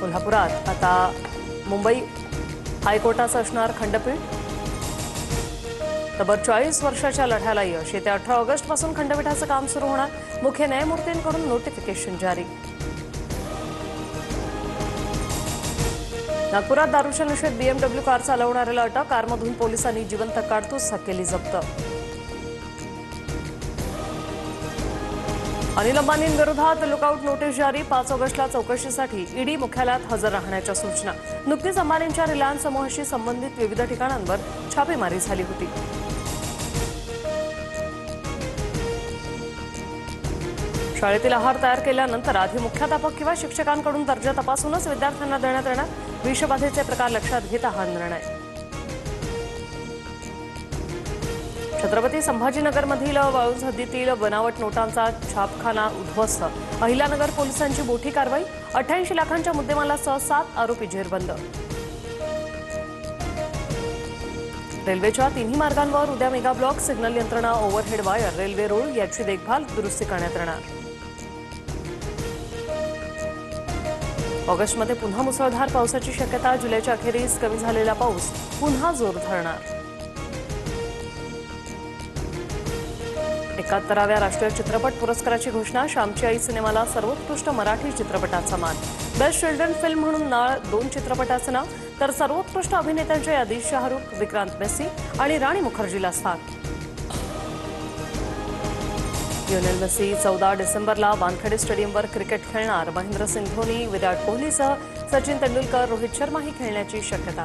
कोल्हापुरात आता मुंबई हायकोर्टाचं असणार खंडपीठ। तब्बल 40 वर्षाच्या लढ्याला यश। येत्या 18 ऑगस्टपासून खंडपीठाचं काम सुरू होणार। मुख्य न्यायमूर्तींकडून नोटिफिकेशन जारी। नागपुरात दारूच्या नशेत BMW कार चालवणाऱ्याला अटक। कारमधून पोलिसांनी जिवंत काडतूस केली जप्त। अनिल अंबानींविरोधात लुकआउट नोटीस जारी। 5 ऑगस्टला चौकशीसाठी ईडी मुख्यालयात हजर राहण्याच्या सूचना। नुकतीच अंबानींच्या रिलायन्स समूहाशी संबंधित विविध ठिकाणांवर छापेमारी झाली होती। शाळेतील आहार तयार केल्यानंतर आधी मुख्याध्यापक किंवा शिक्षकांकडून दर्जा तपासूनच विद्यार्थ्यांना देण्यात येणार। विषबाधेचे प्रकार लक्षात घेता हा निर्णय। छत्रपती संभाजीनगरमधील वाळूंज हद्दीतील बनावट नोटांचा छापखाना उद्ध्वस्त। अहिल्यानगर पोलिसांची मोठी कारवाई। 88 लाखांच्या मुद्देमालासह 7 आरोपी जेरबंद। रेल्वेच्या तिन्ही मार्गांवर उद्या मेगा ब्लॉक। सिग्नल यंत्रणा, ओव्हरहेड वायर, रेल्वे रूळ याची देखभाल दुरुस्ती करण्यात येणार। ऑगस्टमध्ये पुन्हा मुसळधार पावसाची शक्यता। जुलैच्या अखेरीस कमी झालेला पाऊस पुन्हा जोर धरणार। 71व्या राष्ट्रीय चित्रपट पुरस्काराची घोषणा। श्यामची आई सिनेमाला सर्वोत्कृष्ट मराठी चित्रपटाचा मान। बेस्ट चिल्ड्रन फिल्म म्हणून नाळ 2 चित्रपटाचं नाव, तर सर्वोत्कृष्ट अभिनेत्यांच्या यादीत शाहरुख, विक्रांत मेसी आणि राणी मुखर्जीला स्थान। लिओनेल मेसी 14 डिसेंबरला वानखेडे स्टेडियमवर क्रिकेट खेळणार। महेंद्रसिंग धोनी, विराट कोहलीसह सचिन तेंडुलकर, रोहित शर्माही खेळण्याची शक्यता।